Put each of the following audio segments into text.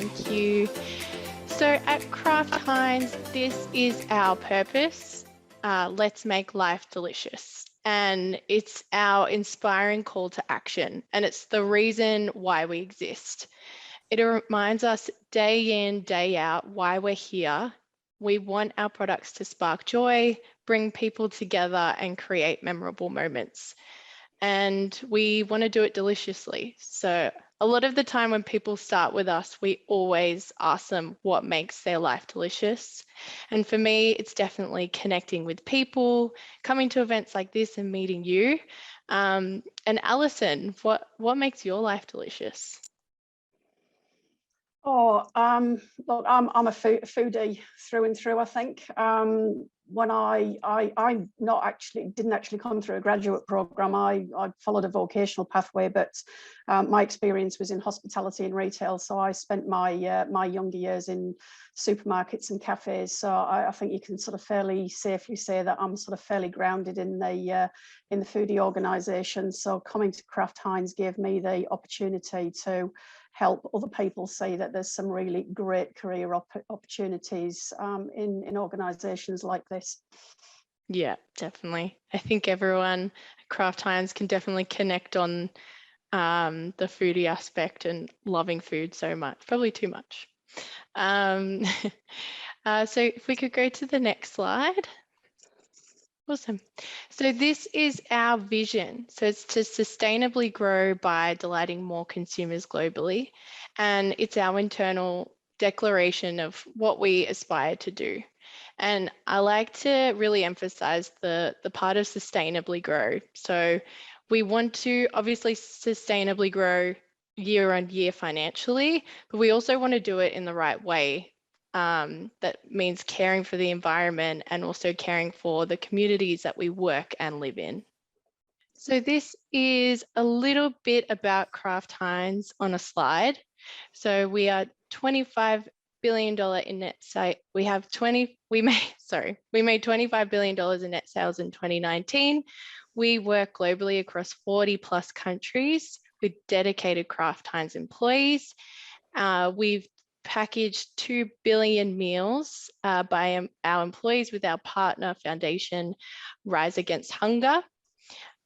Thank you. So at Kraft Heinz, this is our purpose. Let's make life delicious. And it's our inspiring call to action. And it's the reason why we exist. It reminds us day in, day out why we're here. We want our products to spark joy, bring people together, and create memorable moments. And we want to do it deliciously. So a lot of the time when people start with us, we always ask them what makes their life delicious. And for me, it's definitely connecting with people, coming to events like this and meeting you. And Alison, what makes your life delicious? Look, I'm a foodie through and through. I think when I didn't actually come through a graduate program. I followed a vocational pathway, but my experience was in hospitality and retail. So I spent my my younger years in supermarkets and cafes. So I think you can sort of fairly safely say that I'm sort of fairly grounded in the foodie organisation. So coming to Kraft Heinz gave me the opportunity to help other people see that there's some really great career opportunities in organisations like this. Yeah, definitely. I think everyone at Kraft Heinz can definitely connect on the foodie aspect and loving food so much, probably too much. So if we could go to the next slide. Awesome. So this is our vision. So it's to sustainably grow by delighting more consumers globally. And it's our internal declaration of what we aspire to do. And I like to really emphasize the part of sustainably grow. So we want to obviously sustainably grow year on year financially, but we also want to do it in the right way. That means caring for the environment and also caring for the communities that we work and live in. So this is a little bit about Kraft Heinz on a slide. So we are $25 billion in net sales. We made $25 billion in net sales in 2019. We work globally across 40 plus countries with dedicated Kraft Heinz employees. We've packaged 2 billion meals by our employees with our partner foundation, Rise Against Hunger.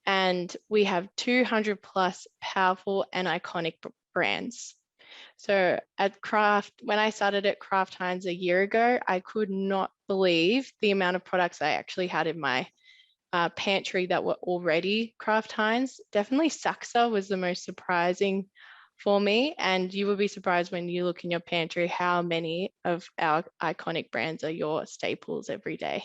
And we have 200 plus powerful and iconic brands. So when I started at Kraft Heinz a year ago, I could not believe the amount of products I actually had in my pantry that were already Kraft Heinz. Definitely Saxa was the most surprising for me, and you will be surprised when you look in your pantry how many of our iconic brands are your staples every day.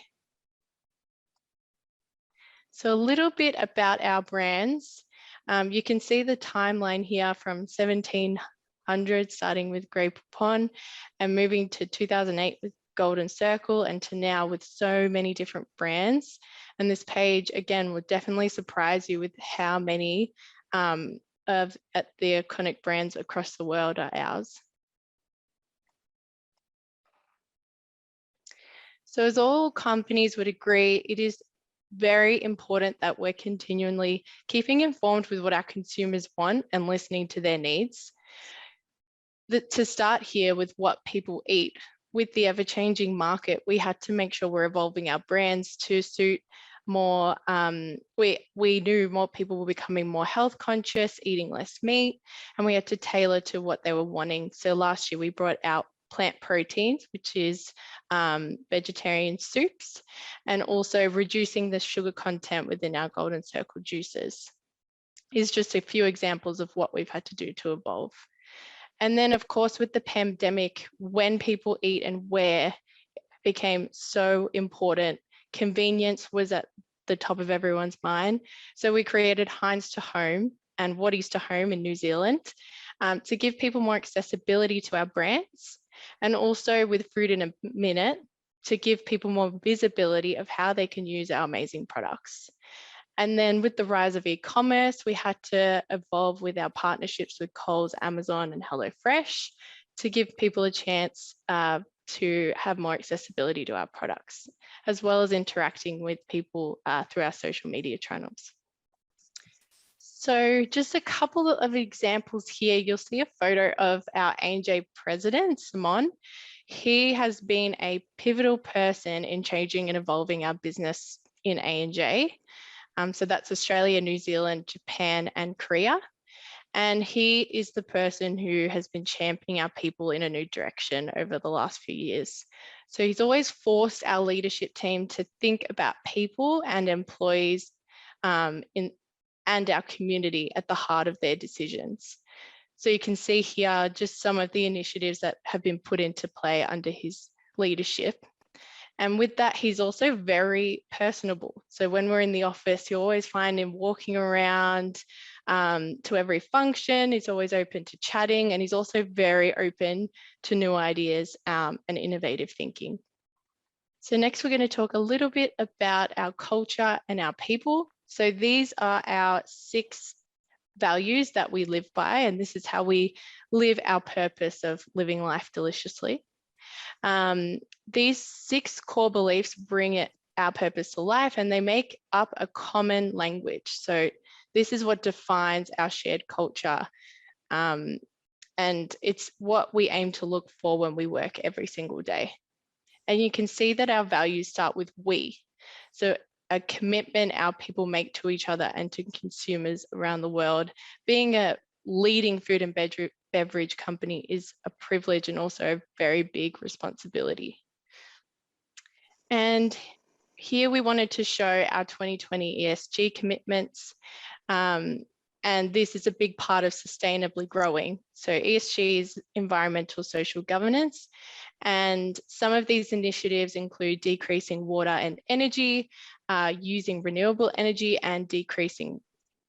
So a little bit about our brands. You can see the timeline here from 1700, starting with Grey Poupon and moving to 2008 with Golden Circle, and to now with so many different brands. And this page, again, will definitely surprise you with how many of the iconic brands across the world are ours. So as all companies would agree, it is very important that we're continually keeping informed with what our consumers want and listening to their needs. To start here with what people eat. With the ever-changing market, we had to make sure we're evolving our brands to suit more, we knew more people were becoming more health conscious, eating less meat, and we had to tailor to what they were wanting. So last year we brought out plant proteins, which is vegetarian soups, and also reducing the sugar content within our Golden Circle juices. Is just a few examples of what we've had to do to evolve. And then of course, with the pandemic, when people eat and where became so important, convenience was at the top of everyone's mind. So we created Heinz to Home and Whatties to Home in New Zealand to give people more accessibility to our brands, and also with Fruit in a Minute to give people more visibility of how they can use our amazing products. And then with the rise of e-commerce, we had to evolve with our partnerships with Coles, Amazon, and HelloFresh to give people a chance to have more accessibility to our products, as well as interacting with people through our social media channels. So just a couple of examples here. You'll see a photo of our A&J president, Simon. He has been a pivotal person in changing and evolving our business in A&J. So that's Australia, New Zealand, Japan, and Korea. And he is the person who has been championing our people in a new direction over the last few years. So he's always forced our leadership team to think about people and employees and our community at the heart of their decisions. So you can see here just some of the initiatives that have been put into play under his leadership. And with that, he's also very personable. So when we're in the office, you always find him walking around to every function. He's always open to chatting, and he's also very open to new ideas and innovative thinking. So next, we're going to talk a little bit about our culture and our people. So these are our 6 values that we live by, and this is how we live our purpose of living life deliciously. These 6 core beliefs bring our purpose to life, and they make up a common language. So this is what defines our shared culture. And it's what we aim to look for when we work every single day. And you can see that our values start with we. So a commitment our people make to each other and to consumers around the world. Being a leading food and beverage company is a privilege and also a very big responsibility. And here we wanted to show our 2020 ESG commitments. And this is a big part of sustainably growing. So ESG is environmental social governance. And some of these initiatives include decreasing water and energy, using renewable energy, and decreasing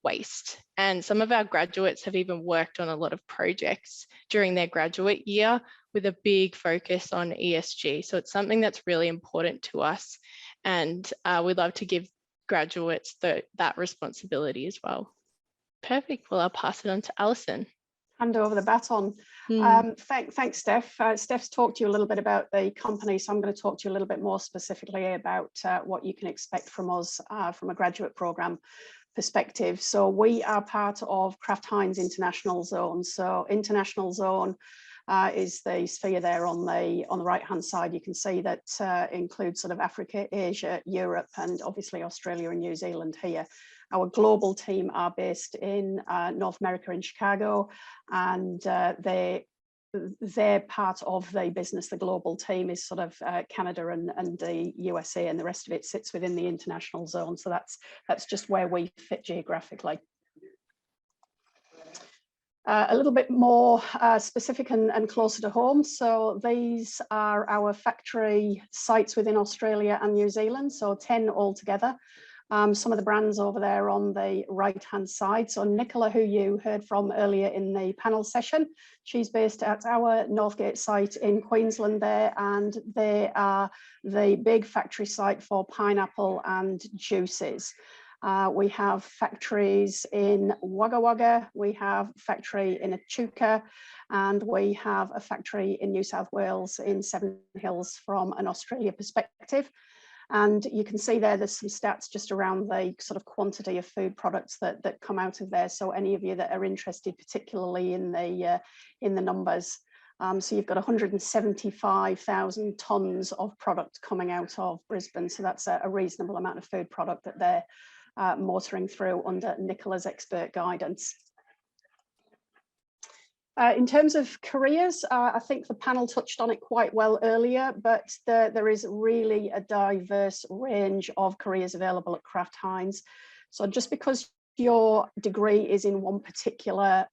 waste. And some of our graduates have even worked on a lot of projects during their graduate year with a big focus on ESG. So it's something that's really important to us. And we'd love to give graduates that responsibility as well. Perfect. Well, I'll pass it on to Alison. Hand over the baton. Thanks, Steph. Steph's talked to you a little bit about the company, so I'm going to talk to you a little bit more specifically about what you can expect from us from a graduate programme perspective. So we are part of Kraft Heinz International Zone. So International Zone is the sphere there on the right hand side. You can see that includes sort of Africa, Asia, Europe, and obviously Australia and New Zealand here. Our global team are based in North America in Chicago, and they're part of the business. The global team is sort of Canada and the USA, and the rest of it sits within the international zone. So that's just where we fit geographically. A little bit more specific and closer to home. So these are our factory sites within Australia and New Zealand, so 10 altogether. Some of the brands over there on the right-hand side. So Nicola, who you heard from earlier in the panel session, she's based at our Northgate site in Queensland there, and they are the big factory site for pineapple and juices. We have factories in Wagga Wagga, we have a factory in Echuca, and we have a factory in New South Wales in Seven Hills from an Australia perspective. And you can see there's some stats just around the sort of quantity of food products that come out of there. So any of you that are interested, particularly in the numbers. So you've got 175,000 tonnes of product coming out of Brisbane. So that's a reasonable amount of food product that they're motoring through under Nicola's expert guidance. In terms of careers, I think the panel touched on it quite well earlier, but there is really a diverse range of careers available at Kraft Heinz. So just because your degree is in one particular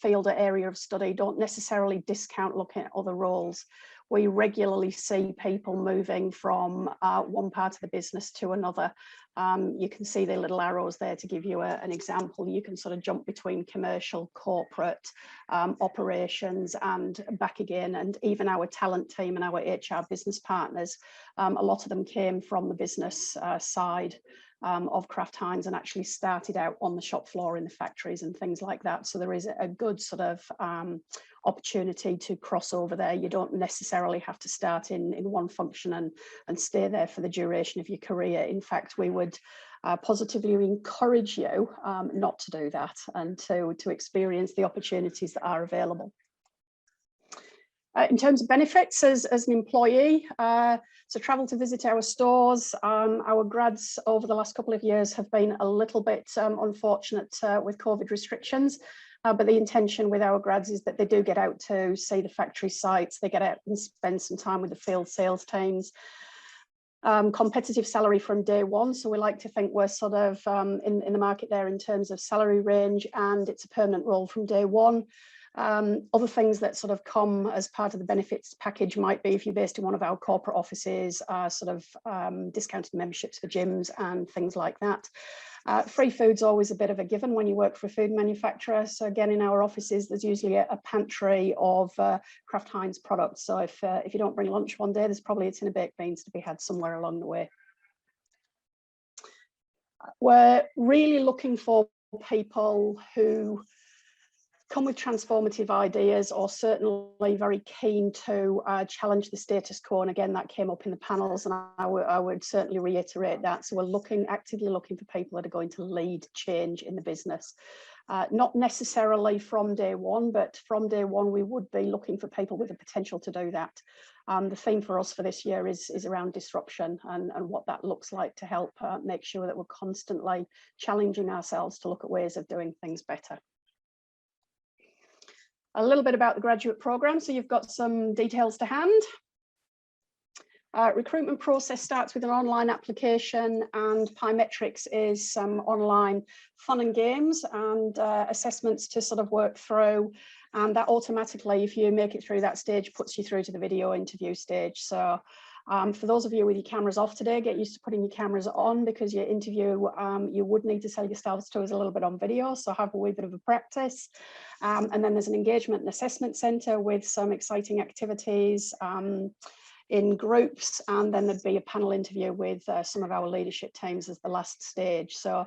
field or area of study, don't necessarily discount looking at other roles. We regularly see people moving from one part of the business to another. You can see the little arrows there to give you an example. You can sort of jump between commercial, corporate, operations, and back again. And even our talent team and our HR business partners, a lot of them came from the business side of Kraft Heinz and actually started out on the shop floor in the factories and things like that. So there is a good sort of opportunity to cross over there. You don't necessarily have to start in one function and stay there for the duration of your career. In fact, we would positively encourage you not to do that and to experience the opportunities that are available. In terms of benefits as an employee, so travel to visit our stores. Our grads over the last couple of years have been a little bit unfortunate with COVID restrictions, but the intention with our grads is that they do get out to see the factory sites, they get out and spend some time with the field sales teams. Competitive salary from day one, so we like to think we're sort of in the market there in terms of salary range, and it's a permanent role from day one. Other things that sort of come as part of the benefits package might be, if you're based in one of our corporate offices, sort of discounted memberships for gyms and things like that. Free food's always a bit of a given when you work for a food manufacturer. So again, in our offices, there's usually a pantry of Kraft Heinz products. So if you don't bring lunch one day, there's probably a tin of baked beans to be had somewhere along the way. We're really looking for people who come with transformative ideas, or certainly very keen to challenge the status quo. And again, that came up in the panels, and I would certainly reiterate that. So we're actively looking for people that are going to lead change in the business. Not necessarily from day one, but from day one, we would be looking for people with the potential to do that. The theme for us for this year is around disruption and what that looks like to help make sure that we're constantly challenging ourselves to look at ways of doing things better. A little bit about the graduate program, so you've got some details to hand. Recruitment process starts with an online application, and Pymetrics is some online fun and games and assessments to sort of work through, and that automatically, if you make it through that stage, puts you through to the video interview stage. So for those of you with your cameras off today, get used to putting your cameras on, because your interview, you would need to sell yourselves to us a little bit on video, so have a wee bit of a practice. And then there's an engagement and assessment centre with some exciting activities in groups, and then there'd be a panel interview with some of our leadership teams as the last stage. So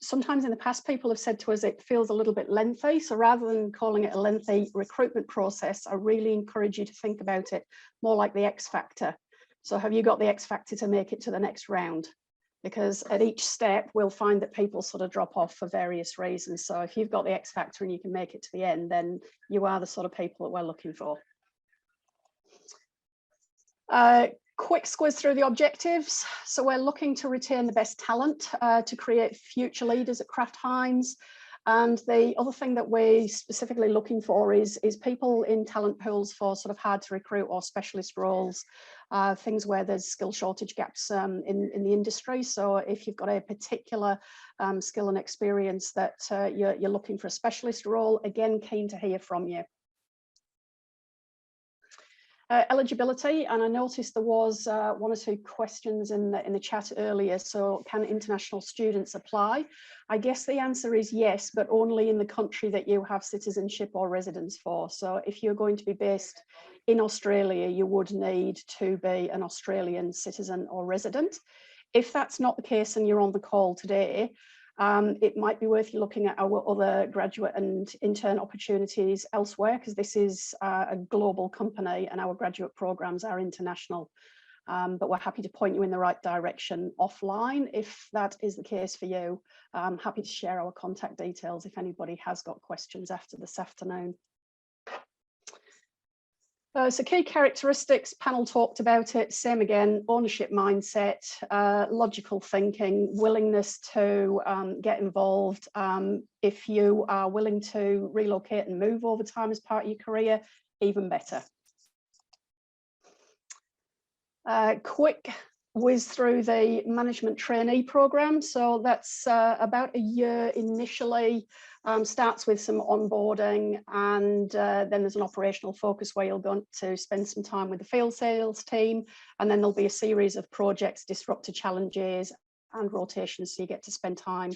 sometimes in the past, people have said to us it feels a little bit lengthy. So rather than calling it a lengthy recruitment process, I really encourage you to think about it more like the X Factor. So have you got the X Factor to make it to the next round? Because at each step, we'll find that people sort of drop off for various reasons. So if you've got the X Factor and you can make it to the end, then you are the sort of people that we're looking for. Quick squiz through the objectives. So we're looking to retain the best talent to create future leaders at Kraft Heinz. And the other thing that we're specifically looking for is people in talent pools for sort of hard to recruit or specialist roles, things where there's skill shortage gaps in the industry. So if you've got a particular skill and experience that you're looking for a specialist role, again, keen to hear from you. Eligibility, and I noticed there was one or two questions in the chat earlier. So can international students apply? I guess the answer is yes, but only in the country that you have citizenship or residence for. So if you're going to be based in Australia, you would need to be an Australian citizen or resident. If that's not the case and you're on the call today, it might be worth you looking at our other graduate and intern opportunities elsewhere, because this is a global company and our graduate programs are international. But we're happy to point you in the right direction offline if that is the case for you. I'm happy to share our contact details if anybody has got questions after this afternoon. So key characteristics, panel talked about it, same again, ownership mindset, logical thinking, willingness to get involved. If you are willing to relocate and move over time as part of your career, even better. Quick whiz through the management trainee program. So that's about a year initially. Starts with some onboarding, and then there's an operational focus where you'll go to spend some time with the field sales team, and then there'll be a series of projects, disruptor challenges and rotations, so you get to spend time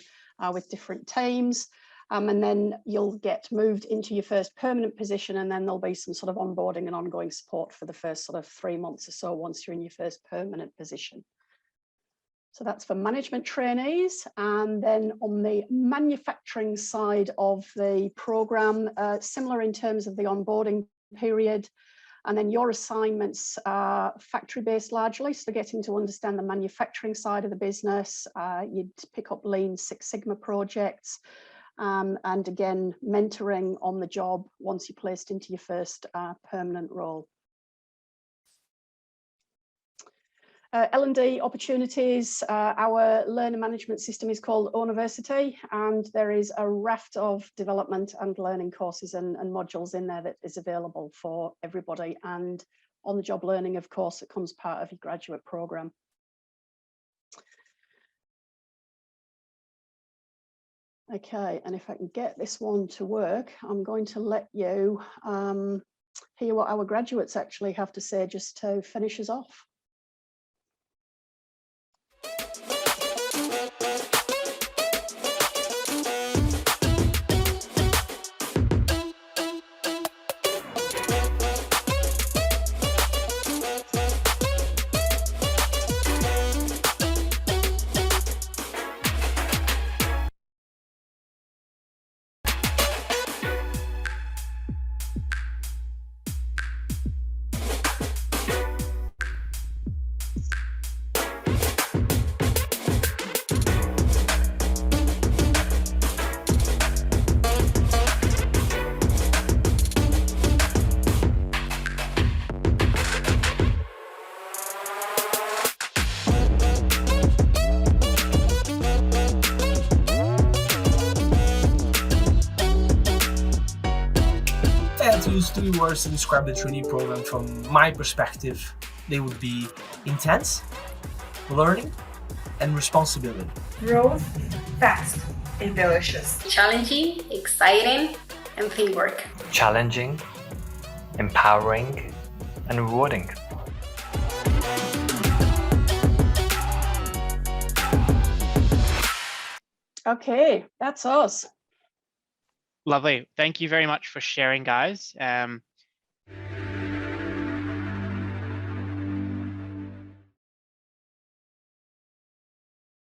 with different teams, and then you'll get moved into your first permanent position, and then there'll be some sort of onboarding and ongoing support for the first sort of 3 months or so once you're in your first permanent position. So that's for management trainees. And then on the manufacturing side of the program, similar in terms of the onboarding period, And then your assignments are factory-based largely, so getting to understand the manufacturing side of the business. You'd pick up Lean Six Sigma projects, and again, mentoring on the job once you're placed into your first permanent role. L&D opportunities. Our learner management system is called University, and there is a raft of development and learning courses and modules in there that is available for everybody. And on-the-job learning, of course, it comes part of your graduate program. Okay, and if I can get this one to work, I'm going to let you hear what our graduates actually have to say just to finish us off. To use 3 words to describe the trainee program from my perspective, they would be intense, learning, and responsibility. Growth, fast, and delicious. Challenging, exciting, and teamwork. Challenging, empowering, and rewarding. Okay, that's us. Lovely. Thank you very much for sharing, guys.